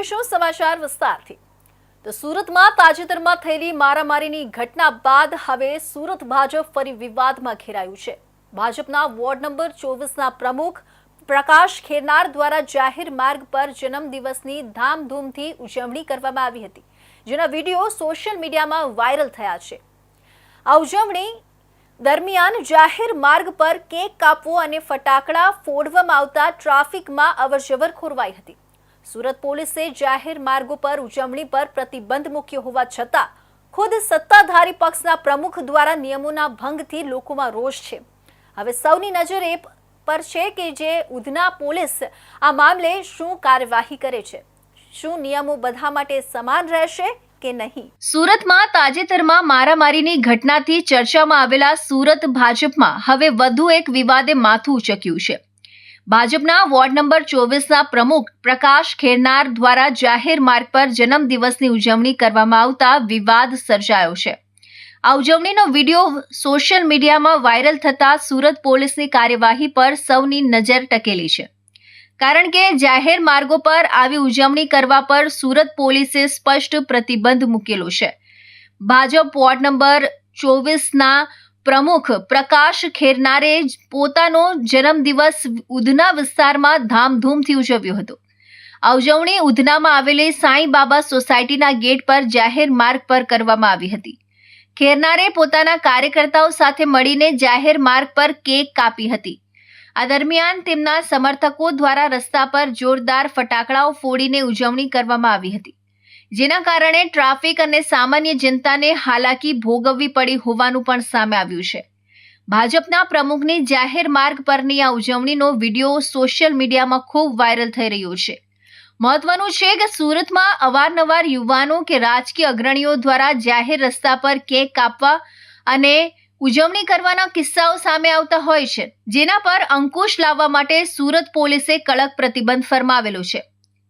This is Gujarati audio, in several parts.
જોઈશું સમાચાર વિસ્તારથી। તો સુરતમાં તાજેતરમાં થયેલી મારામારીની ઘટના બાદ હવે સુરત ભાજપ ફરી વિવાદમાં ઘેરાયું છે। ભાજપના વોર્ડ નંબર 24ના પ્રમુખ પ્રકાશ ખેરનાર દ્વારા જાહેર માર્ગ પર જન્મદિવસની ધામધૂમથી ઉજવણી કરવામાં આવી હતી, જેના વિડીયો સોશિયલ મીડિયામાં વાયરલ થયા છે। આ ઉજવણી દરમિયાન જાહેર માર્ગ પર કેક કાપવો અને ફટાકડા ફોડવામાં આવતા ટ્રાફિકમાં અવરજવર ખોરવાઈ હતી। સુરત પોલીસે જાહેર માર્ગો પર ઉજવણી પર પ્રતિબંધ મૂક્યો હોવા છતાં ખુદ સત્તાધારી પક્ષના પ્રમુખ દ્વારા નિયમોના ભંગથી લોકોમાં રોષ છે। હવે સૌની નજર એ પર છે કે જે ઉધના પોલીસ આ મામલે શું કાર્યવાહી કરે છે, શું નિયમો બધા માટે સમાન રહેશે કે નહીં। સુરતમાં તાજેતરમાં મારામારીની ઘટનાથી ચર્ચામાં આવેલા સુરત ભાજપમાં હવે વધુ એક વિવાદે માથું ઉચક્યું છે। ભાજપના વોર્ડ નંબર 24ના પ્રમુખ પ્રકાશ ખેરનાર દ્વારા જાહેર માર્ગ પર જન્મદિવસની ઉજવણી કરવામાં આવતા વિવાદ સર્જાયો છે। આ ઉજવણીનો વિડીયો સોશિયલ મીડિયામાં વાયરલ થતા સુરત પોલીસની કાર્યવાહી પર સૌની નજર ટકેલી છે, કારણ કે જાહેર માર્ગો પર આવી ઉજવણી કરવા પર સુરત પોલીસે સ્પષ્ટ પ્રતિબંધ મૂકેલો છે। ભાજપ વોર્ડ નંબર 24ના પ્રમુખ પ્રકાશ ખેરનારે પોતાનો જન્મદિવસ ઉધના વિસ્તારમાં ધામધૂમથી ઉજવ્યો હતો। આ ઉજવણી ઉધનામાં આવેલી સાંઈ બાબા સોસાયટીના ગેટ પર જાહેર માર્ગ પર કરવામાં આવી હતી। ખેરનારે પોતાના કાર્યકર્તાઓ સાથે મળીને જાહેર માર્ગ પર કેક કાપી હતી। આ દરમિયાન તેમના સમર્થકો દ્વારા રસ્તા પર જોરદાર ફટાકડાઓ ફોડીને ઉજવણી કરવામાં આવી હતી, જેના કારણે ટ્રાફિક અને સામાન્ય જનતાને હાલાકી ભોગવવી પડી હોવાનું પણ સામે આવ્યું છે। ભાજપના પ્રમુખની જાહેર માર્ગ પરની આ ઉજવણીનો વિડીયો સોશિયલ મીડિયામાં ખૂબ વાયરલ થઈ રહ્યો છે। મહત્વનું છે કે સુરતમાં અવારનવાર યુવાનો કે રાજકીય અગ્રણીઓ દ્વારા જાહેર રસ્તા પર કેક કાપવા અને ઉજવણી કરવાના કિસ્સાઓ સામે આવતા હોય છે, જેના પર અંકુશ લાવવા માટે સુરત પોલીસે કડક પ્રતિબંધ ફરમાવેલો છે।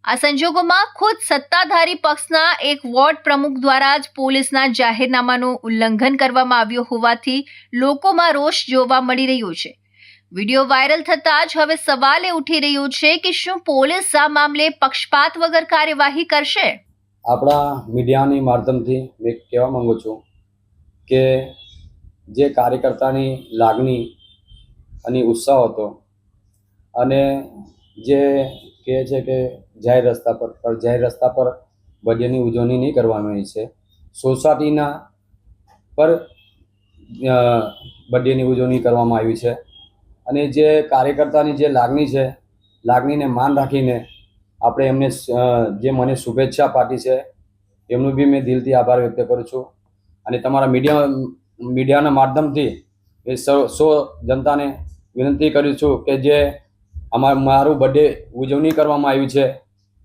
આ સંજોગોમાં ખુદ સત્તાધારી પક્ષના એક વોર્ડ પ્રમુખ દ્વારા જ પોલીસના જાહેરનામાનું ઉલ્લંઘન કરવામાં આવ્યું હોવાથી લોકોમાં રોષ જોવા મળી રહ્યો છે। વિડીયો વાયરલ થતાં જ હવે સવાલ એ ઉઠી રહ્યો છે કે શું પોલીસ આ મામલે પક્ષપાત વગર કાર્યવાહી કરશે। આપણા મીડિયાની માધ્યમથી મેં કહેવા માંગુ છું કે જે કાર્યકર્તાની લાગણી અને ઉત્સાહ હતો અને જે કહે છે કે જાહેર રસ્તા પર બર્થડેની ઉજવણી નહીં કરવાની છે, સોસાયટીના પર બર્થડેની ઉજવણી કરવામાં આવી છે અને જે કાર્યકર્તાની જે લાગણી છે, લાગણીને માન રાખીને આપણે એમને જે મને શુભેચ્છા પાઠવી છે એમનું બી મેં દિલથી આભાર વ્યક્ત કરું છું। અને તમારા મીડિયાના માધ્યમથી એ સૌ જનતાને વિનંતી કરું છું કે જે મારું બર્થડે ઉજવણી કરવામાં આવી છે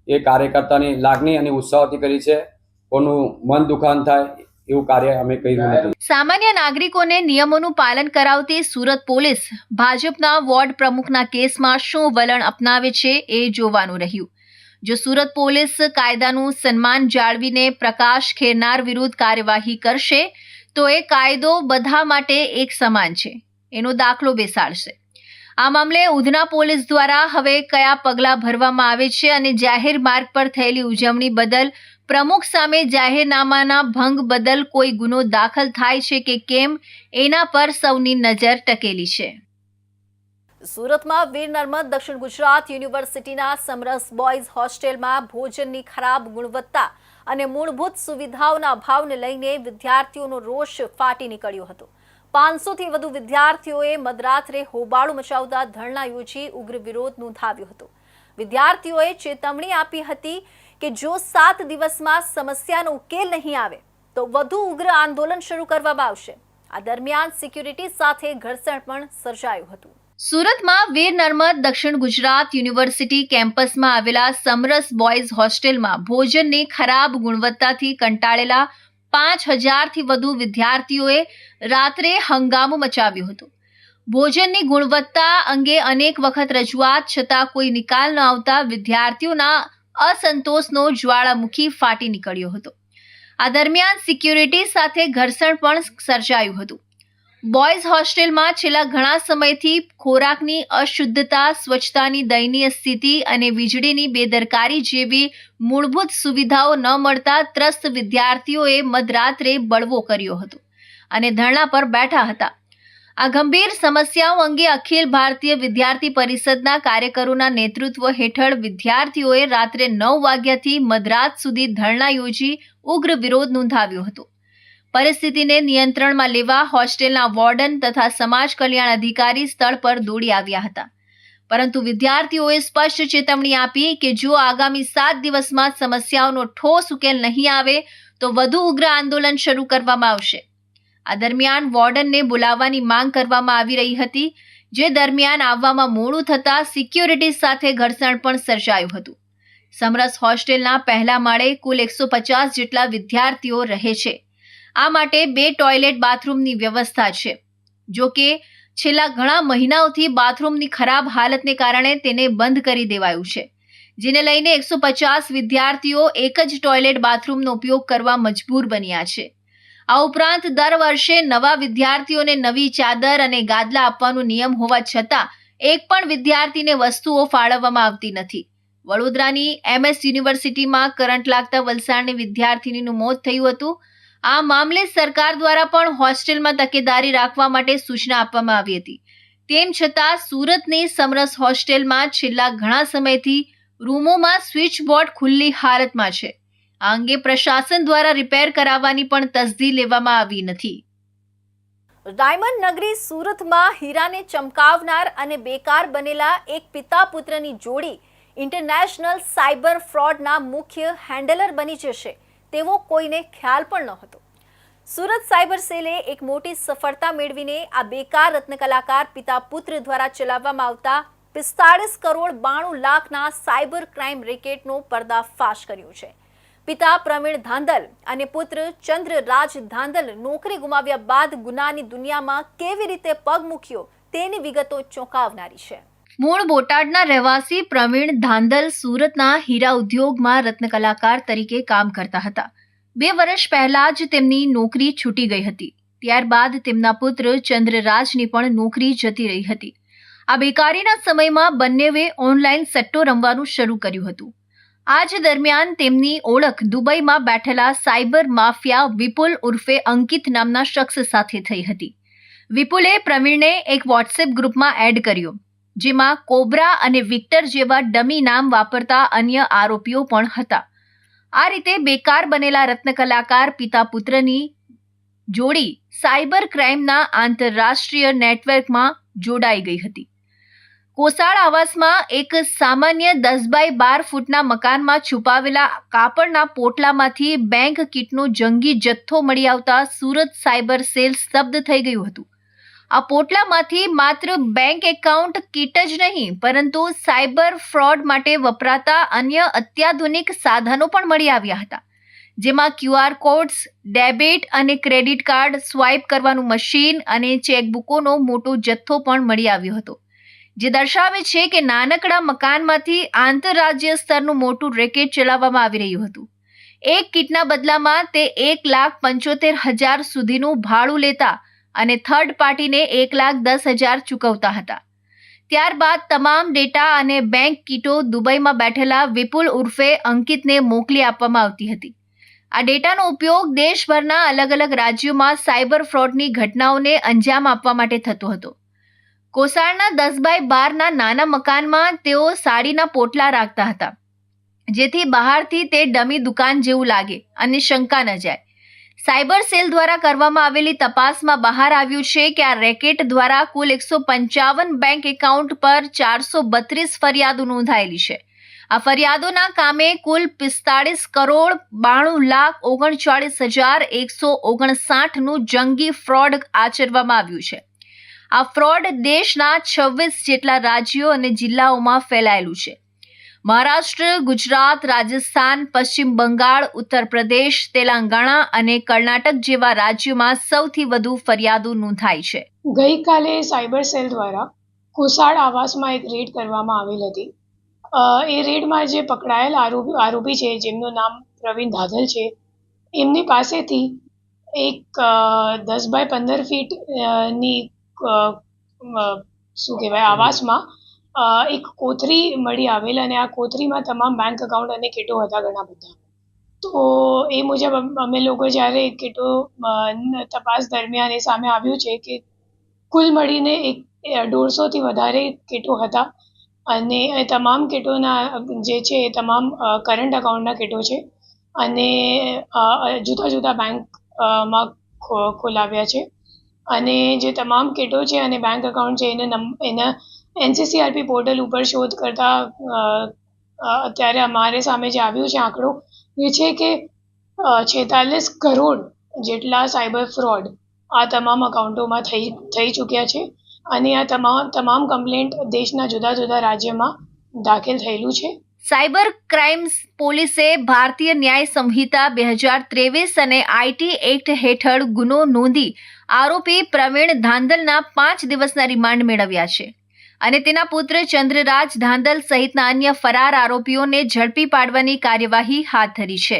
એ કાર્યકર્તાની લાગણી અને ઉત્સાહથી કરી છે, કોનું મન દુખાન થાય એવું કાર્ય અમે કર્યું નથી। સામાન્ય નાગરિકોને નિયમોનું પાલન કરાવતી સુરત પોલીસ ભાજપના વોર્ડ પ્રમુખના કેસમાં શું વલણ અપનાવે છે એ જોવાનું રહ્યું। જો સુરત પોલીસ કાયદાનું સન્માન જાળવીને પ્રકાશ ખેરનાર વિરુદ્ધ કાર્યવાહી કરશે તો એ કાયદો બધા માટે એક સમાન છે એનો દાખલો બેસાડશે। આ મામલે ઉધના પોલીસ દ્વારા હવે કયા પગલાં ભરવામાં આવે છે અને જાહેર માર્ગ પર થયેલી ઉજવણી બદલ પ્રમુખ સામે જાહેરનામાના ભંગ બદલ કોઈ ગુનો દાખલ થાય છે કે કેમ એના પર સૌની નજર ટકેલી છે। સુરતમાં વીર નર્મદ દક્ષિણ ગુજરાત યુનિવર્સિટીના સમરસ બોયઝ હોસ્ટેલમાં ભોજનની ખરાબ ગુણવત્તા અને મૂળભૂત સુવિધાઓના અભાવને લઈને વિદ્યાર્થીઓનો રોષ ફાટી નીકળ્યો હતો। 500થી વધુ વિદ્યાર્થીઓએ મધરાત્રે હોબાળો મચાવતા ધરણા યોજી ઉગ્ર વિરોધ નોંધાવ્યો હતો। વિદ્યાર્થીઓએ ચેતવણી આપી હતી કે જો 7 દિવસમાં સમસ્યાનો ઉકેલ નહીં આવે તો વધુ ઉગ્ર આંદોલન શરૂ કરવામાં આવશે। આ દરમિયાન સિક્યુરિટી સાથે ઘર્ષણ પણ સર્જાયું હતું। સુરતમાં વીર નર્મદ દક્ષિણ ગુજરાત યુનિવર્સિટી કેમ્પસમાં આવેલા સમરસ બોયઝ હોસ્ટેલમાં ભોજનની ખરાબ ગુણવત્તાથી કંટાળેલા 5000થી વધુ વિદ્યાર્થીઓએ રાત્રે હંગામો મચાવ્યો હતો। ભોજનની ગુણવત્તા અંગે અનેક વખત રજૂઆત છતાં કોઈ નિકાલ ન આવતા વિદ્યાર્થીઓના અસંતોષનો જ્વાળામુખી ફાટી નીકળ્યો હતો। આ દરમિયાન સિક્યુરિટી સાથે ઘર્ષણ પણ સર્જાયું હતું। બોયઝ હોસ્ટેલમાં છેલ્લા ઘણા સમયથી ખોરાકની અશુદ્ધતા, સ્વચ્છતાની દયનીય સ્થિતિ અને વીજળીની બેદરકારી જેવી મૂળભૂત સુવિધાઓ ન મળતા ત્રસ્ત વિદ્યાર્થીઓએ મધરાત્રે બળવો કર્યો હતો અને ધરણા પર બેઠા હતા. આ ગંભીર સમસ્યાઓ અંગે અખિલ ભારતીય વિદ્યાર્થી પરિષદના કાર્યકરોના નેતૃત્વ હેઠળ વિદ્યાર્થીઓએ રાત્રે 9 વાગ્યાથી મધરાત સુધી ધરણા યોજી ઉગ્ર વિરોધ નોંધાવ્યો હતો. પરિસ્થિતિને નિયંત્રણમાં લેવા હોસ્ટેલના વોર્ડન તથા સમાજ કલ્યાણ અધિકારી સ્થળ પર દોડી આવ્યા હતા, પરંતુ વિદ્યાર્થીઓએ સ્પષ્ટ ચેતવણી આપી કે જો આગામી 7 દિવસમાં સમસ્યાઓનો ઠોસ ઉકેલ નહીં આવે તો વધુ ઉગ્ર આંદોલન શરૂ કરવામાં આવશે. આ દરમિયાન વોર્ડનને બોલાવવાની માંગ કરવામાં આવી રહી હતી, જે દરમિયાન આવવામાં મોડું થતાં સિક્યોરિટી સાથે ઘર્ષણ પણ સર્જાયું હતું. સમરસ હોસ્ટેલના પહેલા માળે કુલ 150 જેટલા વિદ્યાર્થીઓ રહે છે. આ માટે 2 ટોયલેટ બાથરૂમની વ્યવસ્થા છે. જો કે છેલ્લા ઘણા મહિનાઓથી બાથરૂમની ખરાબ હાલતને કારણે તેને બંધ કરી દેવાયું છે, જેને લઈને 150 વિદ્યાર્થીઓ એક જ ટોયલેટ બાથરૂમનો ઉપયોગ કરવા મજબૂર બન્યા છે. આ ઉપરાંત દર વર્ષે નવા વિદ્યાર્થીઓને નવી ચાદર અને ગાદલા આપવાનો નિયમ હોવા છતાં એક પણ વિદ્યાર્થીને વસ્તુઓ ફાળવવામાં આવતી નથી. વડોદરાની MS યુનિવર્સિટીમાં કરંટ લાગતા વલસાડની વિદ્યાર્થીનીનું મોત થયું હતું. આ મામલે સરકાર દ્વારા પણ હોસ્ટેલમાં તકેદારી રાખવા માટે સૂચના આપવામાં આવી હતી. તેમ છતાં સુરતની સમરસ હોસ્ટેલમાં છેલ્લા ઘણા સમયથી રૂમોમાં સ્વિચ બોર્ડ ખુલ્લી હાલતમાં છે. આ અંગે પ્રશાસન દ્વારા રિપેર કરાવવાની પણ તસદી લેવામાં આવી નથી. ડાયમંડ નગરી સુરતમાં હીરાને ચમકાવનાર અને બેકાર બનેલા એક પિતા પુત્રની જોડી ઇન્ટરનેશનલ સાયબર ફ્રોડના મુખ્ય હેન્ડલર બની જશે તેવો કોઈને ખ્યાલ પણ નહોતો. સુરત સાયબર સેલે એક મોટી સફળતા મેળવીને આ બેકાર રત્નકલાકાર પિતા પુત્ર દ્વારા ચલાવવામાં આવતા 45 કરોડ 92 લાખના સાયબર ક્રાઇમ રેકેટનો પર્દાફાશ કર્યો છે. પિતા પ્રવીણ ધાંધલ અને પુત્ર ચંદ્રરાજ ધાંધલ નોકરી ગુમાવ્યા બાદ ગુનાની દુનિયામાં કેવી રીતે પગ મૂક્યો તેની વિગતો ચોંકાવનારી છે. મૂળ બોટાદના રહેવાસી પ્રવીણ ધાંધલ સુરતના હીરા ઉદ્યોગમાં રત્નકલાકાર તરીકે કામ કરતા હતા. 2 વર્ષ પહેલા જ તેમની નોકરી છૂટી ગઈ હતી. ત્યારબાદ તેમના પુત્ર ચંદ્રરાજની પણ નોકરી જતી રહી હતી. આ બેકારીના સમયમાં બંનેએ ઓનલાઈન સટ્ટો રમવાનું શરૂ કર્યું હતું. આ જ દરમિયાન તેમની ઓળખ દુબઈમાં બેઠેલા સાયબર માફિયા વિપુલ ઉર્ફે અંકિત નામના શખ્સ સાથે થઈ હતી. વિપુલે પ્રવીણને એક વોટ્સએપ ગ્રુપમાં એડ કર્યો, જેમાં કોબ્રા અને વિક્ટર જેવા ડમી નામ વાપરતા અન્ય આરોપીઓ પણ હતા. આ રીતે બેકાર બનેલા રત્નકલાકાર પિતા પુત્રની જોડી સાયબર ક્રાઇમના આંતરરાષ્ટ્રીય નેટવર્કમાં જોડાઈ ગઈ હતી. કોસાળ આવાસમાં એક સામાન્ય 10 બાય 12 ફૂટના મકાનમાં છુપાવેલા કાપડના પોટલામાંથી બેંક કીટનો જંગી જથ્થો મળી આવતા સુરત સાયબર સેલ સ્તબ્ધ થઈ ગયું હતું. આ પોટલામાંથી માત્ર બેંક એકાઉન્ટ કીટ જ નહીં, પરંતુ સાયબર ફ્રોડ માટે વપરાતા અન્ય અત્યાધુનિક સાધનો પણ મળી આવ્યા હતા, જેમાં QR કોડ્સ, ડેબિટ અને ક્રેડિટ કાર્ડ સ્વાઇપ કરવાનું મશીન અને ચેકબુકોનો મોટો જથ્થો પણ મળી આવ્યો હતો, જે દર્શાવે છે કે નાનકડા મકાનમાંથી આંતરરાજ્ય સ્તરનું મોટું રેકેટ ચલાવવામાં આવી રહ્યું હતું. એક કીટના બદલામાં તે 1,75,000 સુધીનું ભાડું લેતા અને થર્ડ પાર્ટીને 1,10,000 ચૂકવતા હતા. ત્યારબાદ તમામ ડેટા અને બેંક કીટો દુબઈમાં બેઠેલા વિપુલ ઉર્ફે અંકિતને મોકલી આપવામાં આવતી હતી. આ ડેટાનો ઉપયોગ દેશભરના અલગ અલગ રાજ્યોમાં સાયબર ફ્રોડની ઘટનાઓને અંજામ આપવા માટે થતો હતો. કોસાળના 10 બાય 12ના નાના મકાનમાં તેઓ સાડીના પોટલા રાખતા હતા, જેથી બહારથી તે ડમી દુકાન જેવું લાગે અને શંકા ન જાય. સાયબર સેલ દ્વારા કરવામાં આવેલી તપાસમાં બહાર આવ્યું છે કે આ રેકેટ દ્વારા કુલ 155 બેંક એકાઉન્ટ પર 432 ફરિયાદો નોંધાયેલી છે. આ ફરિયાદોના કામે કુલ 45 કરોડ 92 લાખ 39,159નું જંગી ફ્રોડ આચરવામાં આવ્યું છે. આ ફ્રોડ દેશના 26 જેટલા રાજ્યો અને જિલ્લાઓમાં ફેલાયેલું છે. મહારાષ્ટ્ર, ગુજરાત, રાજસ્થાન, પશ્ચિમ બંગાળ, ઉત્તર પ્રદેશ, તેલંગાણા અને કર્ણાટક જેવા રાજ્યોમાં સૌથી વધુ ફરિયાદો નોંધાઈ છે. ગઈકાલે સાયબર સેલ દ્વારા કોસાળ આવાસમાં એક રેડ કરવામાં આવેલ હતી. એ રેડમાં જે પકડાયેલ આરોપી છે, જેમનું નામ પ્રવીણ ધાધલ છે, એમની પાસેથી એક 10 by 15 ફીટની શું કહેવાય આવાસમાં એક કોથળી મળી આવેલ અને આ કોથળીમાં તમામ બેંક એકાઉન્ટ અને કીટો હતા ઘણા બધા. તો એ મુજબ અમે લોકો જ્યારે કીટો તપાસ દરમિયાન એ સામે આવ્યું છે કે કુલ મળીને 150થી વધારે કીટો હતા અને એ તમામ કીટોના જે છે એ તમામ કરંટ એકાઉન્ટના કીટો છે અને જુદા જુદા બેંકમાં ખોલાવ્યા છે અને જે તમામ કીટો છે અને બેંક એકાઉન્ટ છે એના NCCRP પોર્ટલ ઉપર શોધ કરતા અત્યારે અમારે સામે જે આવ્યું છે આંકડો એ છે કે 46 કરોડ જેટલા સાયબર ફ્રોડ આ તમામ અકાઉન્ટોમાં થઈ ચૂક્યા છે અને આ તમામ કમ્પ્લેન્ટ દેશના જુદા જુદા રાજ્યમાં દાખલ થયેલું છે. સાયબર ક્રાઇમ્સ પોલીસે ભારતીય ન્યાય સંહિતા 2023 અને IT એક્ટ હેઠળ ગુનો નોંધી આરોપી પ્રવીણ ધાંધલના 5 દિવસના રિમાન્ડ મેળવ્યા છે અને તેના પુત્ર ચંદ્રરાજ ધાંધલ સહિતના અન્ય ફરાર આરોપીઓને ઝડપી પાડવાની કાર્યવાહી હાથ ધરી છે.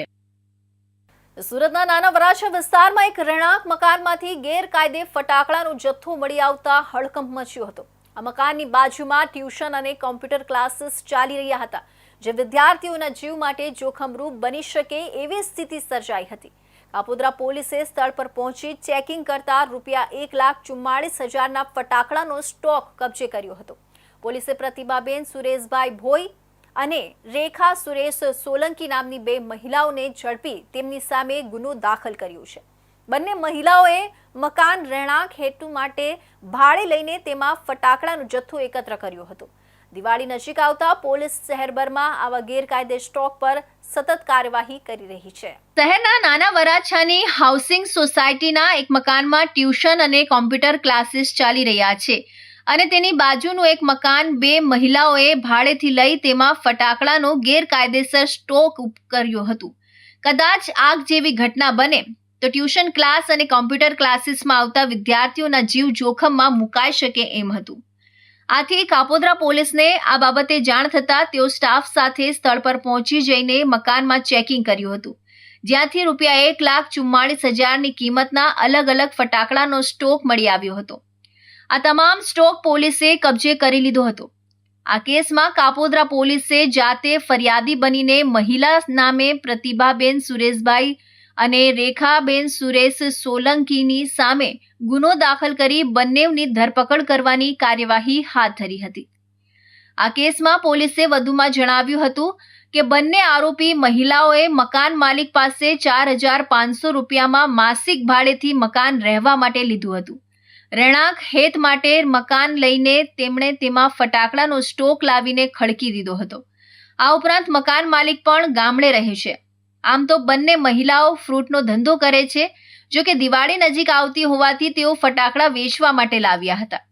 સુરતના નાના વરાછા વિસ્તારમાં એક રહેણાંક મકાનમાંથી ગેરકાયદે ફટાકડાનો જથ્થો મળી આવતા હડકંપ મચ્યો હતો. આ મકાનની બાજુમાં ટ્યુશન અને કોમ્પ્યુટર ક્લાસીસ ચાલી રહ્યા હતા, જે વિદ્યાર્થીઓના જીવ માટે જોખમરૂપ બની શકે એવી સ્થિતિ સર્જાઈ હતી. કાપોદ્રા પોલીસે સ્થળ પર પહોંચી ચેકિંગ કરતા ₹1,44,000ના ફટાકડાનો સ્ટોક કબજે કર્યો હતો. પોલીસે પ્રતિભાબેન સુરેશભાઈ ભોઈ અને રેખા સુરેશ સોલંકી નામની 2 મહિલાઓને ઝડપી તેમની સામે ગુનો દાખલ કર્યો છે. બંને મહિલાઓએ મકાન રહેણાંક હેતુ માટે ભાડે લઈને તેમાં ફટાકડાનો જથ્થો એકત્ર કર્યો હતો. દિવાળી નજીક આવતા પોલીસ શહેરભરમાં આવા ગેરકાયદે સ્ટોક પર સતત કાર્યવાહી કરી રહી છે. શહેરના નાના વરાછાની હાઉસિંગ સોસાયટીના એક મકાનમાં ટ્યુશન અને કોમ્પ્યુટર ક્લાસીસ ચાલી રહ્યા છે અને તેની બાજુનું એક મકાન 2 મહિલાઓએ ભાડેથી લઈ તેમાં ફટાકડાનો ગેરકાયદેસર સ્ટોક કર્યો હતો. કદાચ આગ જેવી ઘટના બને તો ટ્યુશન ક્લાસ અને કોમ્પ્યુટર ક્લાસીસમાં આવતા વિદ્યાર્થીઓના જીવ જોખમમાં મુકાઈ શકે એમ હતું. આથી કાપોદ્રા પોલીસને આ બાબતે જાણ થતાં તેઓ સ્ટાફ સાથે સ્થળ પર પહોંચી જઈને મકાનમાં ચેકિંગ કર્યું હતું, જ્યાંથી ₹1,44,000ની કિંમતના અલગ અલગ ફટાકડાનો સ્ટોક મળી આવ્યો હતો. આ તમામ સ્ટોક પોલીસે કબજે કરી લીધો હતો. આ કેસમાં કાપોદ્રા પોલીસે જાતે ફરિયાદી બનીને મહિલા નામે પ્રતિભાબેન સુરેશભાઈ અને રેખાબેન સુરેશ સોલંકીની સામે ગુનો દાખલ કરી બંનેની ધરપકડ કરવાની કાર્યવાહી હાથ ધરી હતી. આ કેસમાં પોલીસે વધુમાં જણાવ્યું હતું કે બંને આરોપી મહિલાઓએ મકાન માલિક પાસે ₹4,500 માસિક ભાડેથી મકાન રહેવા માટે લીધું હતું. રહેણાંક હેત માટે મકાન લઈને તેમણે તેમાં ફટાકડાનો સ્ટોક લાવીને ખડકી દીધો હતો. આ ઉપરાંત મકાન માલિક પણ ગામડે રહે છે. આમ તો બંને મહિલાઓ ફ્રૂટનો ધંધો કરે છે, જો કે દિવાળી નજીક આવતી હોવાથી તેઓ ફટાકડા વેચવા માટે લાવ્યા હતા.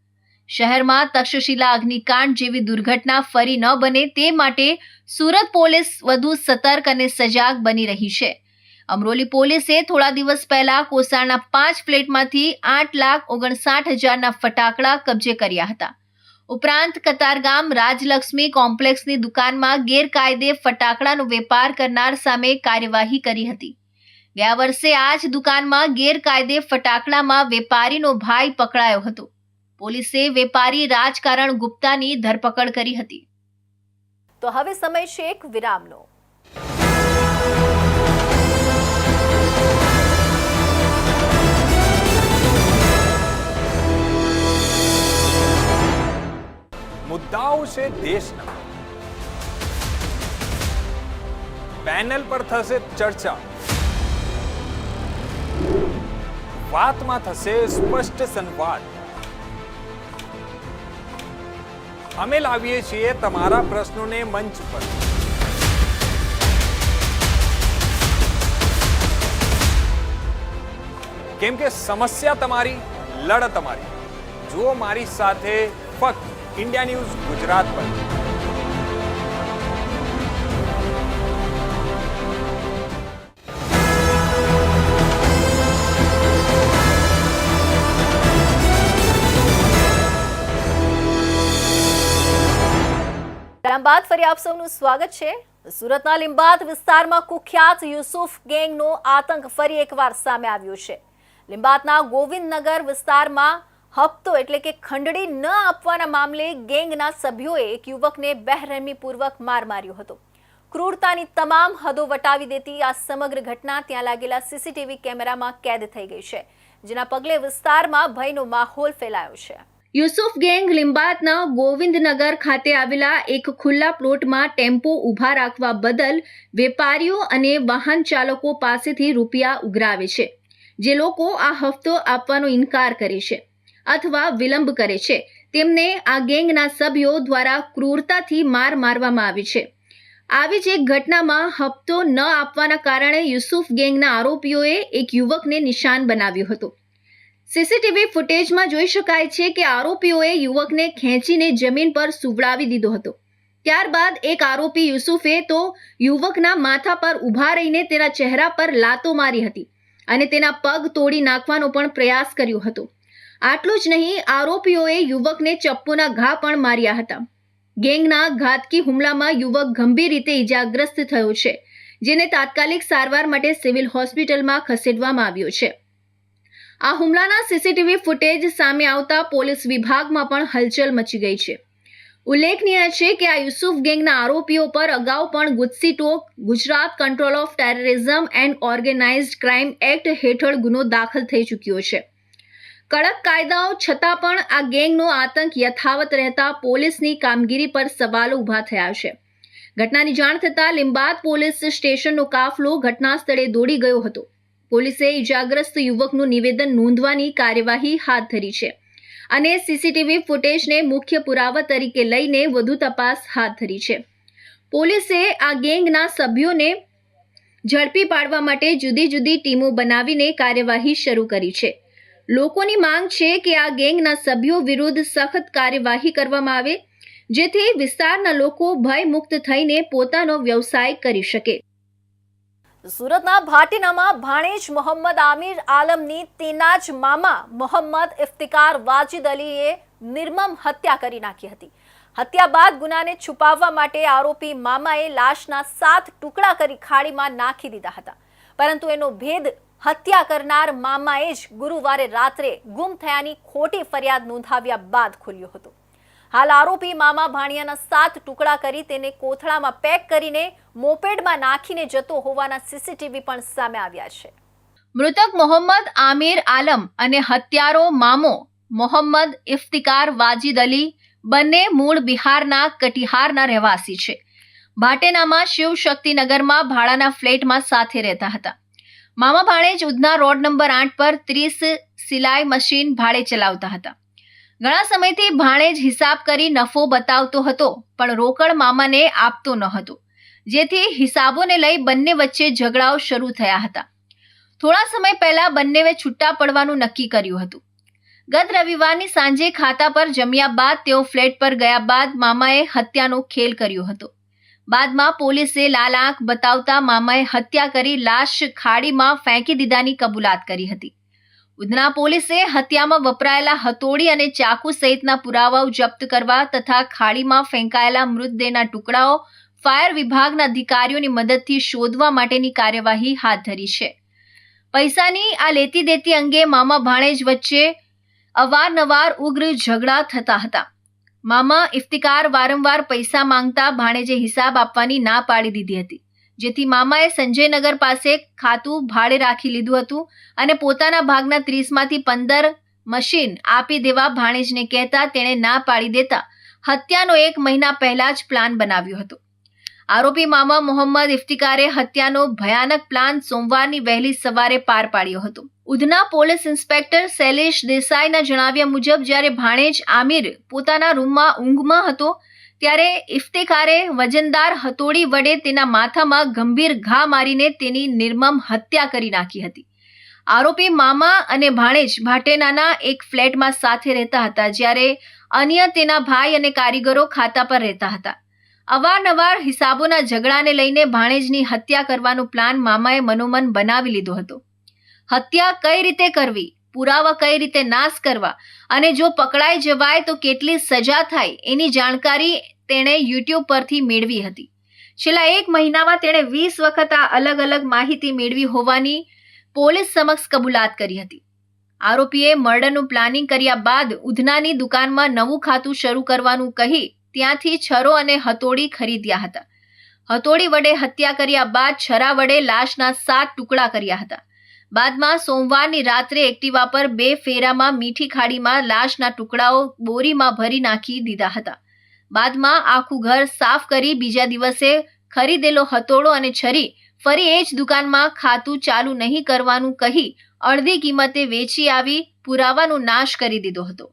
શહેરમાં તક્ષશિલા અગ્નિકાંડ જેવી દુર્ઘટના ફરી ન બને તે માટે સુરત પોલીસ વધુ સતર્ક અને સજાગ બની રહી છે. અમરોલી પોલીસે થોડા દિવસ પહેલા કોસાળના 5 ફ્લેટમાંથી 8,59,000ના ફટાકડા કબજે કર્યા હતા. ઉપરાંત કતારગામ રાજલક્ષ્મી કોમ્પ્લેક્સની દુકાનમાં ગેરકાયદે ફટાકડાનો વેપાર કરનાર સામે કાર્યવાહી કરી હતી. ગયા વર્ષે આ જ દુકાનમાં ગેરકાયદે ફટાકડામાં વેપારીનો ભાઈ પકડાયો હતો. પોલીસે વેપારી રાજકારણ ગુપ્તાની ધરપકડ કરી હતી. તો હવે સમય છે એક વિરામનો. મુદ્દાઓ છે દેશના, પેનલ પર થશે ચર્ચા, વાતમાં થશે સ્પષ્ટ સંવાદ. અમે લાવીએ છીએ તમારા પ્રશ્નોને મંચ પર. કેમ કે સમસ્યા તમારી, લડત અમારી. જુઓ મારી સાથે ફક્ત इंडिया न्यूज गुजरात पर. બાદ ફરી આપ સૌનું સ્વાગત છે. સુરતના લીંબાદ વિસ્તારમાં કુખ્યાત યુસુફ ગેંગનો આતંક ફરી એકવાર સામે આવ્યો છે. લીંબાતના ગોવિંદનગર વિસ્તારમાં હપ્તો એટલે કે ખંડણી ન આપવાના મામલે ગેંગના સભ્યોએ એક યુવકને બેરહેમીપૂર્વક માર માર્યો હતો. ક્રૂરતાની તમામ હદો વટાવી દેતી આ સમગ્ર ઘટના ત્યાં લાગેલા સીસીટીવી કેમેરામાં કેદ થઈ ગઈ છે, જેના પગલે વિસ્તારમાં ભયનો માહોલ ફેલાયો છે. યુસુફ ગેંગ લીંબાતના ગોવિંદનગર ખાતે આવેલા એક ખુલ્લા પ્લોટમાં ટેમ્પો ઊભા રાખવા બદલ વેપારીઓ અને વાહન ચાલકો પાસેથી રૂપિયા ઉઘરાવે છે. જે લોકો આ હપ્તો આપવાનો ઇનકાર કરે છે અથવા વિલંબ કરે છે તેમને આ ગેંગના સભ્યો દ્વારા ક્રૂરતાથી માર મારવામાં આવે છે. આવી જ એક ઘટનામાં હપ્તો ન આપવાના કારણે યુસુફ ગેંગના આરોપીઓએ એક યુવકને નિશાન બનાવ્યો હતો. સીસીટીવી ફૂટેજમાં જોઈ શકાય છે કે આરોપીઓએ યુવકને ખેંચીને જમીન પર સુવડાવી દીધો હતો. ત્યારબાદ એક આરોપી યુસુફે તો યુવકના માથા પર ઊભા રહીને તેના ચહેરા પર લાતો મારી હતી અને તેના પગ તોડી નાખવાનો પણ પ્રયાસ કર્યો હતો. આટલું જ નહીં, આરોપીઓએ યુવકને ચપ્પુના ઘા પણ માર્યા હતા. ગેંગના ઘાતકી હુમલામાં યુવક ગંભીર રીતે ઇજાગ્રસ્ત થયો છે, જેને તાત્કાલિક સારવાર માટે સિવિલ હોસ્પિટલમાં ખસેડવામાં આવ્યો છે. આ હુમલાના સીસીટીવી ફૂટેજ સામે આવતા પોલીસ વિભાગમાં પણ હલચલ મચી ગઈ છે. ઉલ્લેખનીય છે કે આ યુસુફ ગેંગના આરોપીઓ પર અગાઉ પણ GUJCTOC Gujarat control of terrorism and organised crime act હેઠળ ગુનો દાખલ થઈ ચૂક્યો છે. કડક કાયદાઓ છતાં પણ આ ગેંગનો આતંક યથાવત રહેતા પોલીસની કામગીરી પર સવાલો ઊભા થયા છે. ઘટનાની જાણ થતાં લીંબાદ પોલીસ સ્ટેશનનો કાફલો ઘટના સ્થળે દોડી ગયો હતો. પોલીસે ઇજાગ્રસ્ત યુવકનું નિવેદન નોંધવાની કાર્યવાહી હાથ ધરી છે અને સીસીટીવી ફૂટેજને મુખ્ય પુરાવા તરીકે લઈને વધુ તપાસ હાથ ધરી છે. પોલીસે આ ગેંગના સભ્યોને ઝડપી પાડવા માટે જુદી જુદી ટીમો બનાવીને કાર્યવાહી શરૂ કરી છે. લોકોની માંગ છે કે આ ગેંગના સભ્યો વિરુદ્ધ સખત કાર્યવાહી કરવામાં આવે, જેથી વિસ્તારના લોકો ભયમુક્ત થઈને પોતાનો વ્યવસાય કરી શકે. સુરતના ભાટીનામાં ભાણેજ મોહમ્મદ આમિર આલમની તેના જ મામા મોહમ્મદ ઇફ્તિકાર વાજીદ અલીએ નિર્મમ હત્યા કરી નાખી હતી. હત્યા બાદ ગુનાને છુપાવવા માટે આરોપી મામાએ લાશના 7 ટુકડા કરી ખાડીમાં નાખી દીધા હતા, પરંતુ એનો ભેદ હત્યા કરનાર મામાએ જ ગુરુવારે રાત્રે ગુમ થયાની ખોટી ફરિયાદ નોંધાવ્યા બાદ ખુલ્યો હતો. હાલ આરોપી મામા ભાણિયાના 7 ટુકડા કરી તેને કોથળામાં પેક કરીને મોપેડમાં નાખીને જતો હોવાના સીસીટીવી પણ સામે આવ્યા છે. મૃતક મોહમ્મદ આમિર આલમ અને હત્યારો મામો મોહમ્મદ ઇફ્તિકાર વાજીદ અલી બંને મૂળ બિહારના કટિહારના રહેવાસી છે. ભાટેનામાં શિવશક્તિનગરમાં ભાડાના ફ્લેટમાં સાથે રહેતા હતા. મામા ભાણેજ ઉધના રોડ નંબર 8 પર 30 સિલાઈ મશીન ભાડે ચલાવતા હતા. ઘણા સમયથી ભાણેજ હિસાબ કરી નફો બતાવતો હતો, પણ રોકડ મામાને આપતો ન હતો, જેથી હિસાબોને લઈ બંને વચ્ચે ઝઘડાઓ શરૂ થયા હતા. થોડા સમય પહેલા બંનેએ છૂટા પડવાનું નક્કી કર્યું હતું. ગત રવિવારની સાંજે ખાતા પર જમ્યા બાદ તેઓ ફ્લેટ પર ગયા બાદ મામાએ હત્યાનો ખેલ કર્યો હતો. બાદમાં પોલીસે લાલ આંખ બતાવતા મામાએ હત્યા કરી લાશ ખાડીમાં ફેંકી દીધાની કબૂલાત કરી હતી. ઉધના પોલીસે હત્યામાં વપરાયેલા હથોડી અને ચાકુ સહિતના પુરાવાઓ જપ્ત કરવા તથા ખાડીમાં ફેંકાયેલા મૃતદેહના ટુકડાઓ ફાયર વિભાગના અધિકારીઓની મદદથી શોધવા માટેની કાર્યવાહી હાથ ધરી છે. પૈસાની આ લેતી દેતી અંગે મામા ભાણેજ વચ્ચે અવારનવાર ઉગ્ર ઝઘડા થતા હતા. મામા ઇફ્તિકાર વારંવાર પૈસા માંગતા ભાણેજે હિસાબ આપવાની ના પાડી દીધી હતી, જેથી મામાએ સંજયનગર પાસે ખાતું ભાડે રાખી લીધું હતું અને પોતાના ભાગના 30માંથી 15 મશીન આપી દેવા ભાણેજને કહેતા તેણે ના પાડી દેતા હત્યાનો 1 મહિના પહેલા જ પ્લાન બનાવ્યો હતો. આરોપી મામા મોહમ્મદ ઇફ્તિકારે હત્યાનો ભયાનક પ્લાન સોમવારની વહેલી સવારે પાર પાડ્યો હતો. ઉધના પોલીસ ઇન્સ્પેક્ટર શૈલેષ દેસાઈના જણાવ્યા મુજબ જ્યારે ભાણેજ આમિર પોતાના રૂમમાં ઊંઘમાં હતો, ત્યારે ઇફ્તિકારે વજનદાર હથોડી વડે તેના માથામાં ગંભીર ઘા મારીને તેની નિર્મમ હત્યા કરી નાખી હતી. આરોપી મામા અને ભાણેજ ભાટેનાના એક ફ્લેટમાં સાથે રહેતા હતા, જ્યારે અન્ય તેના ભાઈ અને કારીગરો ખાતા પર રહેતા હતા. અવારનવાર હિસાબોના ઝઘડાને લઈને ભાણેજની હત્યા કરવાનો પ્લાન મામાએ મનોમન બનાવી લીધો હતો. હત્યા કઈ રીતે કરવી, પુરાવા કઈ રીતે નાશ કરવા અને જો પકડાઈ જવાય તો કેટલી સજા થાય એની જાણકારી તેણે યુટ્યુબ પરથી મેળવી હતી. છેલ્લા 1 મહિનામાં તેણે 20 વખત આ અલગ અલગ માહિતી મેળવી હોવાની પોલીસ સમક્ષ કબૂલાત કરી હતી. આરોપીએ મર્ડરનું પ્લાનિંગ કર્યા બાદ ઉધનાની દુકાનમાં નવું ખાતું શરૂ કરવાનું કહી ત્યાંથી છરો અને હથોડી ખરીદ્યા હતા. હથોડી વડે હત્યા કર્યા બાદ છરા વડે લાશના 7 ટુકડા કર્યા હતા. બાદમાં સોમવારની રાત્રે એક્ટિવા પર 2 ફેરામાં મીઠી ખાડીમાં લાશના ટુકડાઓ બોરીમાં ભરી નાખી દીધા હતા. બાદમાં આખું ઘર સાફ કરી બીજા દિવસે ખરીદેલો હથોડો અને છરી ફરી એ જ દુકાનમાં ખાતું ચાલુ નહીં કરવાનું કહી અડધી કિંમતે વેચી આવી પુરાવાનો નાશ કરી દીધો હતો.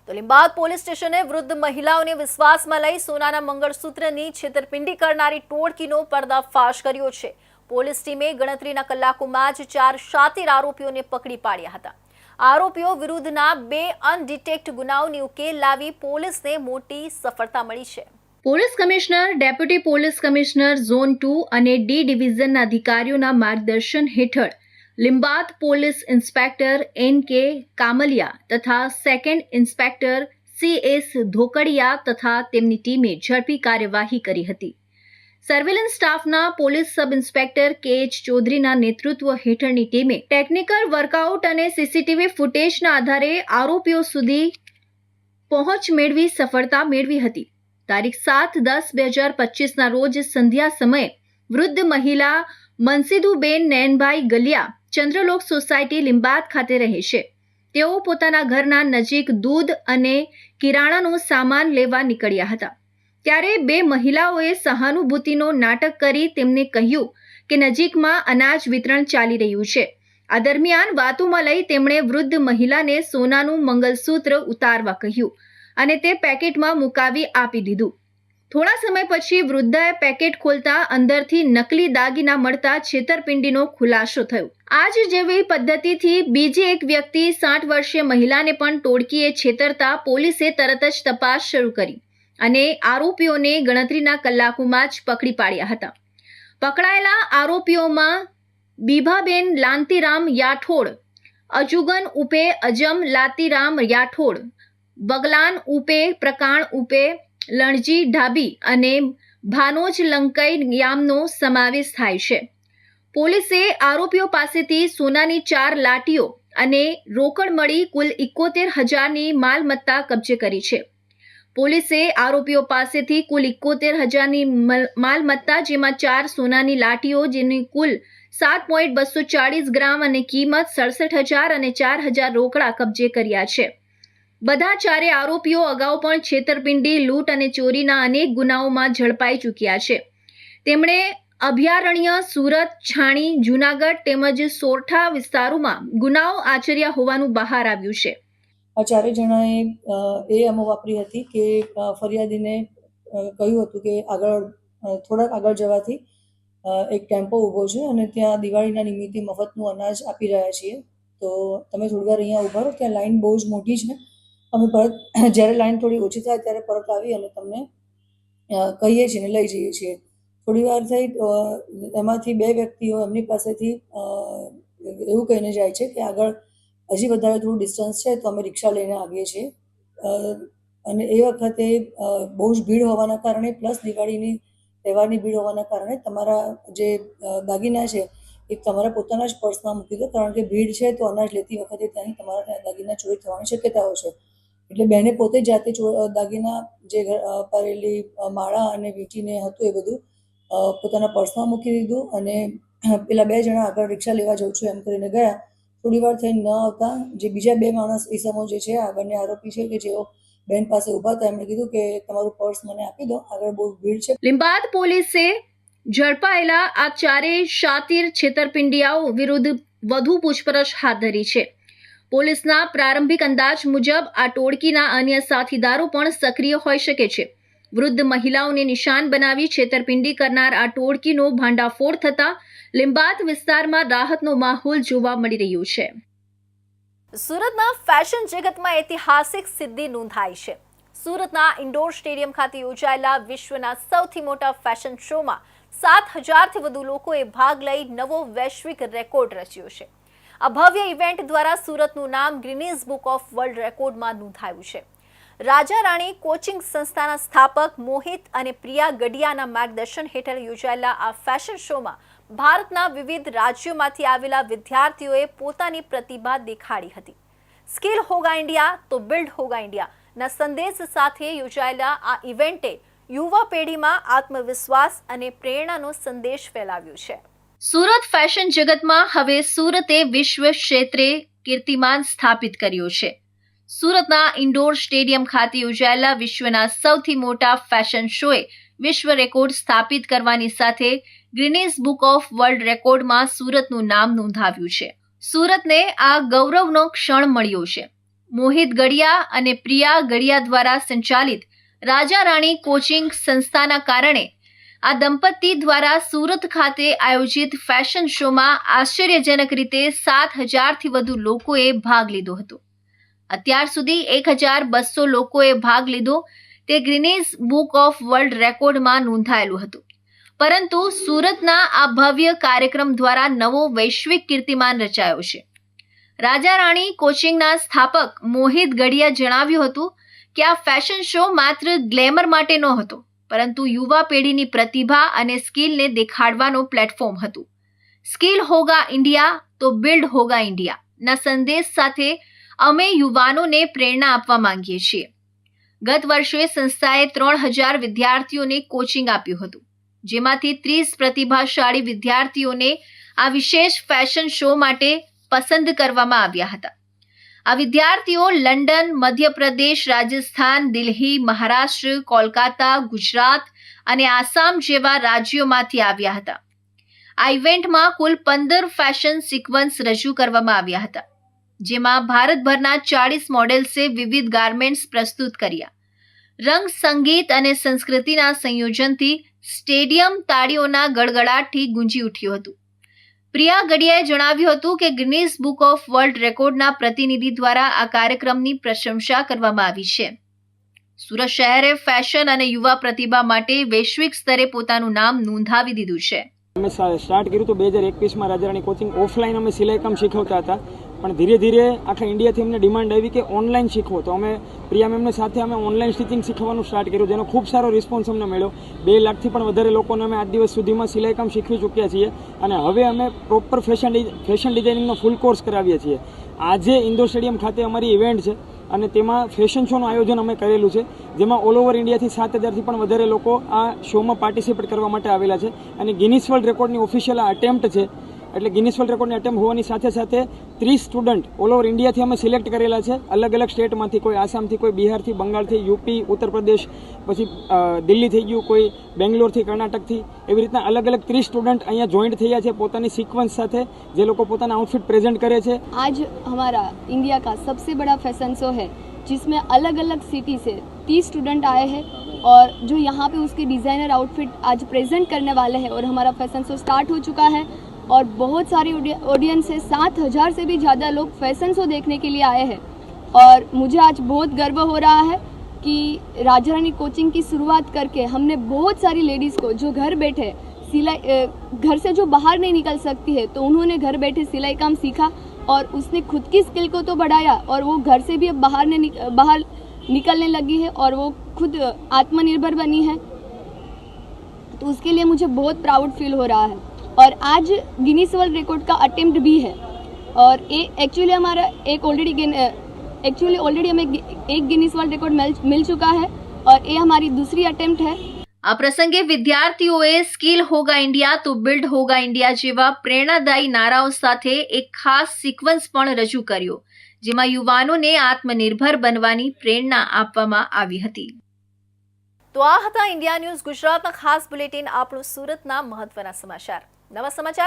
તો લીંબાદ પોલીસ સ્ટેશને વૃદ્ધ મહિલાઓને વિશ્વાસમાં લઈ સોનાના મંગળસૂત્રની છેતરપિંડી કરનારી ટોળકીનો પર્દાફાશ કર્યો છે. પોલીસ ટીમે ગણતરીના કલાકોમાં જ 4 શાતીર આરોપીઓને પકડી પાડ્યા હતા. આરોપીઓ વિરુદ્ધના 2 અનડિટેક્ટ ગુનાઓની ઉકેલ લાવી પોલીસને મોટી સફળતા મળી છે. Police commissioner, deputy police commissioner zone 2 અને ડી ડિવિઝનના અધિકારીઓના માર્ગદર્શન હેઠળ લીંબાદ પોલીસ ઇન્સ્પેક્ટર NK કામલિયા તથા સેકન્ડ ઇન્સ્પેક્ટર CS ધોકડિયા તથા તેમની ટીમે ઝડપી કાર્યવાહી કરી હતી. સર્વેલન્સ સ્ટાફના પોલીસ સબ ઇન્સ્પેક્ટર KH ચૌધરીના નેતૃત્વ હેઠળની ટીમે ટેકનિકલ વર્કઆઉટ અને CCTV ફૂટેજના આધારે આરોપીઓ સુધી પહોંચ મેળવી સફળતા મેળવી હતી. તારીખ 7/10/2025ના રોજ સંધ્યા સમયે વૃદ્ધ મહિલા મનસીદુબેન નયનભાઈ ગલિયા ચંદ્રલોક સોસાયટી લીંબાદ ખાતે રહે છે. તેઓ પોતાના ઘરના નજીક દૂધ અને કિરાણાનો સામાન લેવા નીકળ્યા હતા. ત્યારે 2 મહિલાઓએ સહાનુભૂતિનો નાટક કરી તેમને કહ્યું કે નજીકમાં અનાજ વિતરણ ચાલી રહ્યું છે. આ દરમિયાન વાતોમાં લઈ તેમણે વૃદ્ધ મહિલાને સોનાનું મંગલસૂત્ર ઉતારવા કહ્યું અને તે પેકેટમાં મુકાવી આપી દીધું. થોડા સમય પછી વૃદ્ધાએ પેકેટ ખોલતા અંદરથી નકલી દાગીના મળતા છેતરપિંડીનો ખુલાસો થયો. આ જ જેવી પદ્ધતિથી બીજી એક વ્યક્તિ 60 વર્ષીય મહિલાને પણ ટોળકીએ છેતરતા પોલીસે તરત જ તપાસ શરૂ કરી અને આરોપીઓને ગણતરીના કલાકોમાં જ પકડી પાડ્યા હતા. પકડાયેલા આરોપીઓમાં બીભાબેન લાંતીરામ યાઠોડ, અજુગન ઉપે અજમ લાતીરામ યાઠોડ, બગલાન ઉપે પ્રકાણ ઉપે લણજી ઢાબી અને ભાનોજ લંકઈ યામનો સમાવેશ થાય છે. પોલીસે આરોપીઓ પાસેથી સોનાની 4 લાટીઓ અને રોકડ મળી કુલ 71,000ની માલમત્તા કબજે કરી છે. પોલીસે આરોપીઓ પાસેથી કુલ 71,000ની માલમત્તા જેમાં 4 સોનાની લાટીઓ જેની કુલ 7.240 ગ્રામ અને કિંમત 67,000 અને 4,000 રોકડા કબજે કર્યા છે. બધા 4 આરોપીઓ અગાઉ પણ છેતરપિંડી, લૂંટ અને ચોરીના અનેક ગુનાઓમાં ઝડપાઈ ચૂક્યા છે. તેમણે અભયારણ્ય, સુરત, છાણી, જૂનાગઢ તેમજ સોરઠા વિસ્તારોમાં ગુનાઓ આચર્યા હોવાનું બહાર આવ્યું છે. આ 4 જણાએ એ અમો વાપરી હતી કે ફરિયાદીને કહ્યું હતું કે થોડાક આગળ જવાથી એક ટેમ્પો ઊભો છે અને ત્યાં દિવાળીના નિમિત્તે મફતનું અનાજ આપી રહ્યા છીએ, તો તમે થોડી વાર અહીંયા ઊભા રહો, ત્યાં લાઈન બહુ જ મોટી છે. અમે પરત જ્યારે લાઈન થોડી ઓછી થાય ત્યારે પરત આવી અને તમને કહીએ છીએ ને લઈ જઈએ છીએ. થોડી વાર થઈ એમાંથી 2 વ્યક્તિઓ એમની પાસેથી એવું કહીને જાય છે કે આગળ હજી વધારે થોડું ડિસ્ટન્સ છે તો અમે રિક્ષા લઈને આવીએ છીએ. અને એ વખતે બહુ જ ભીડ હોવાના કારણે પ્લસ દિવાળીની તહેવારની ભીડ હોવાના કારણે તમારા જે દાગીના છે એ તમારા પોતાના જ પર્સમાં મૂકી દો, કારણ કે ભીડ છે તો અનાજ લેતી વખતે ત્યાંથી તમારા દાગીના ચોરી થવાની શક્યતાઓ છે. એટલે બહેને પોતે જાતે દાગીના જે પહેરેલી માળા અને વીંટીને હતું એ બધું પોતાના પર્સમાં મૂકી દીધું અને પેલા 2 જણા આગળ રિક્ષા લેવા જાઉં છું એમ કરીને ગયા. થોડી વાર થઈને ન આવતા જે બીજા 2 માણસ ઈસમો જે છે આ બંને આરોપી છે કે જેઓ બેન પાસે ઊભા હતા, એમણે કીધું કે તમારું પર્સ મને આપી દો, આગળ બહુ ભીડ છે. લીંબાદ પોલીસે ઝડપાયેલા આ 4 શાતીર છેતરપિંડિયાઓ વિરુદ્ધ વધુ પૂછપરછ હાથ ધરી છે. પોલીસના પ્રારંભિક અંદાજ મુજબ આ ટોળકીના અન્ય સાથીદારો પણ સક્રિય હોઈ શકે છે. વૃદ્ધ મહિલાઓને નિશાન બનાવી છેતરપિંડી કરનાર આ ટોળકીનો ભાંડાફોડ થતા લીંબાદ વિસ્તારમાં રાહતનો માહોલ જોવા મળી રહ્યો છે. સુરતના ફેશન જગતમાં ઐતિહાસિક સિદ્ધિ નોંધાઈ છે. સુરતના ઇન્ડોર સ્ટેડિયમ ખાતે યોજાયેલા વિશ્વના સૌથી મોટા ફેશન શોમાં 7,000થી વધુ લોકોએ ભાગ લઈ નવો વૈશ્વિક રેકોર્ડ રચ્યો છે. આ ભવ્ય ઇવેન્ટ દ્વારા સુરતનું નામ ગિનીઝ બુક ઓફ વર્લ્ડ રેકોર્ડમાં નોંધાયું છે. રાજા રાણી કોચિંગ સંસ્થાના સ્થાપક મોહિત અને પ્રિયા ગડિયાના માર્ગદર્શન હેઠળ યોજાયેલા આ ફેશન શોમાં ભારતના વિવિધ રાજ્યોમાંથી આવેલા વિદ્યાર્થીઓએ પોતાની પ્રતિભા દેખાડી હતી. સ્કિલ હોગા ઇન્ડિયા તો બિલ્ડ હોગા ઇન્ડિયા ના સંદેશ સાથે યોજાયેલા આ ઇવેન્ટે યુવા પેઢીમાં આત્મવિશ્વાસ અને પ્રેરણાનો સંદેશ ફેલાવ્યો છે. સુરત ફેશન જગતમાં હવે સુરતે વિશ્વ ક્ષેત્રે કીર્તિમાન સ્થાપિત કર્યો છે. સુરતના ઇન્ડોર સ્ટેડિયમ ખાતે યોજાયેલા વિશ્વના સૌથી મોટા ફેશન શોએ વિશ્વ રેકોર્ડ સ્થાપિત કરવાની સાથે ગિનીસ બુક ઓફ વર્લ્ડ રેકોર્ડમાં સુરતનું નામ નોંધાવ્યું છે. સુરતને આ ગૌરવનો ક્ષણ મળ્યો છે. મોહિત ગડિયા અને પ્રિયા ગડિયા દ્વારા સંચાલિત રાજા રાણી કોચિંગ સંસ્થાના કારણે આ દંપતી દ્વારા સુરત ખાતે આયોજિત ફેશન શોમાં આશ્ચર્યજનક રીતે 7,000થી વધુ લોકોએ ભાગ લીધો હતો. અત્યાર સુધી 1,200 લોકોએ ભાગ લીધો તે ગિનીસ બુક ઓફ વર્લ્ડ રેકોર્ડમાં નોંધાયેલું હતું. પરંતુ સુરતના આ ભવ્ય કાર્યક્રમ દ્વારા નવો વૈશ્વિક કીર્તિમાન રચાયો છે. રાજા રાણી કોચિંગના સ્થાપક મોહિત ગડિયા જણાવ્યું હતું કે આ ફેશન શો માત્ર ગ્લેમર માટે નહોતો, પરંતુ યુવા પેઢીની પ્રતિભા અને સ્કિલને દેખાડવાનો પ્લેટફોર્મ હતું. સ્કિલ હોગા ઇન્ડિયા તો બિલ્ડ હોગા ઇન્ડિયા ના સંદેશ સાથે અમે યુવાનોને પ્રેરણા આપવા માંગીએ છીએ. ગત વર્ષે સંસ્થાએ 3,000 વિદ્યાર્થીઓને કોચિંગ આપ્યું હતું, જેમાંથી 30 પ્રતિભાશાળી વિદ્યાર્થીઓને આ વિશેષ ફેશન શો માટે પસંદ કરવામાં આવ્યા હતા. આ વિદ્યાર્થીઓ લંડન, મધ્યપ્રદેશ, રાજસ્થાન, દિલ્હી, મહારાષ્ટ્ર, કોલકાતા, ગુજરાત અને આસામ જેવા રાજ્યોમાંથી આવ્યા હતા. આ ઇવેન્ટમાં કુલ 15 ફેશન સિક્વન્સ રજૂ કરવામાં આવ્યા હતા, જેમાં ભારતભરના 40 મોડેલ્સે વિવિધ ગાર્મેન્ટ્સ પ્રસ્તુત કર્યા. રંગ, સંગીત અને સંસ્કૃતિના સંયોજનથી સ્ટેડિયમ તાળીઓના ગડગડાટથી ગુંજી ઉઠ્યું હતું. પ્રિયા ગડિયાએ જણાવ્યું હતું કે ગિનીસ બુક ઓફ વર્લ્ડ રેકોર્ડના પ્રતિનિધિ દ્વારા આ કાર્યક્રમની પ્રશંસા કરવામાં આવી છે. સુરત શહેરે ફેશન અને યુવા પ્રતિભા માટે વૈશ્વિક સ્તરે પોતાનું નામ નોંધાવી દીધું છે. અમે સ્ટાર્ટ કર્યું હતું 2021માં રાજા રાણી કોચિંગ. ઓફલાઈન અમે સિલાઈ કામ શીખવતા હતા, પણ ધીરે ધીરે આખા ઇન્ડિયાથી અમને ડિમાન્ડ આવી કે ઓનલાઈન શીખવો. તો અમે પ્રિયા મેમને સાથે અમે ઓનલાઈન સ્ટિચિંગ શીખવાનું સ્ટાર્ટ કર્યું, જેનો ખૂબ સારો રિસ્પોન્સ અમને મળ્યો. 2 લાખથી પણ વધારે લોકોને અમે આજ દિવસ સુધીમાં સિલાઈ કામ શીખવી ચૂક્યા છીએ અને હવે અમે પ્રોપર ફેશન ડિઝાઇનિંગનો ફૂલ કોર્સ કરાવીએ છીએ. આજે ઇન્ડોર સ્ટેડિયમ ખાતે અમારી ઇવેન્ટ છે અને તેમાં ફેશન શોનું આયોજન અમે કરેલું છે, જેમાં ઓલ ઓવર ઇન્ડિયાથી 7,000થી પણ વધારે લોકો આ શોમાં પાર્ટિસિપેટ કરવા માટે આવેલા છે. અને ગિનીસ વર્લ્ડ રેકોર્ડની ઓફિશિયલ આ અટેમ્પ્ટ છે, એટલે ગિનીસ વર્લ્ડ રેકોર્ડની અટેમ્પ્ટ હોવાની સાથે સાથે 30 સ્ટુડન્ટ ઓલ ઓવર ઇન્ડિયાથી અમે સિલેક્ટ કરેલા છે, અલગ અલગ સ્ટેટમાંથી. કોઈ આસામથી, કોઈ બિહારથી, બંગાળથી, યુપી, ઉત્તર પ્રદેશ, પછી દિલ્હી થઈ ગયું, કોઈ બેંગ્લોરથી, કર્ણાટકથી, એવી રીતના અલગ અલગ 30 સ્ટુડન્ટ અહીંયા જોઈન્ટ થયા છે પોતાની સિક્વન્સ સાથે, જે લોકો પોતાના આઉટફિટ પ્રેઝન્ટ કરે છે. आज हमारा इंडिया का सबसे बड़ा फैशन शो है, जिसमें अलग अलग सिटी से 30 स्टूडेंट आए हैं और जो यहाँ पे उसके डिज़ाइनर आउटफिट आज प्रेजेंट करने वाले हैं. और हमारा फैशन शो स्टार्ट हो चुका है और बहुत सारी ऑडियंस है. 7,000 से भी ज़्यादा लोग फैशन शो देखने के लिए आए हैं और मुझे आज बहुत गर्व हो रहा है कि राजा रानी कोचिंग की शुरुआत करके हमने बहुत सारी लेडीज़ को जो घर बैठे सिलाई घर से जो बाहर नहीं निकल सकती है, तो उन्होंने घर बैठे सिलाई काम सीखा और उसने खुद की स्किल को तो बढ़ाया और वो घर से भी अब बाहर निकलने लगी है और वो खुद आत्मनिर्भर बनी है. तो उसके लिए मुझे बहुत प्राउड फील हो रहा है. और आज गिनीस वर्ल्ड रिकॉर्ड का अटेम्प्ट भी है और ये एक्चुअली हमारा ऑलरेडी हमें एक गिनीस वर्ल्ड रिकॉर्ड मिल चुका है और ये हमारी दूसरी अटेम्प्ट है. આ પ્રસંગે વિદ્યાર્થીઓએ સ્કિલ હોગા ઇન્ડિયા તો બિલ્ડ હોગા ઇન્ડિયા જેવા પ્રેરણાદાયી નારાઓ સાથે એક ખાસ સિક્વન્સ પણ રજૂ કર્યો, જેમાં યુવાનોને આત્મનિર્ભર બનવાની પ્રેરણા આપવામાં આવી હતી. તો આ હતા ઇન્ડિયા ન્યૂઝ ગુજરાતના ખાસ બુલેટિન, આપણું સુરતના મહત્વના સમાચાર. નવા સમાચાર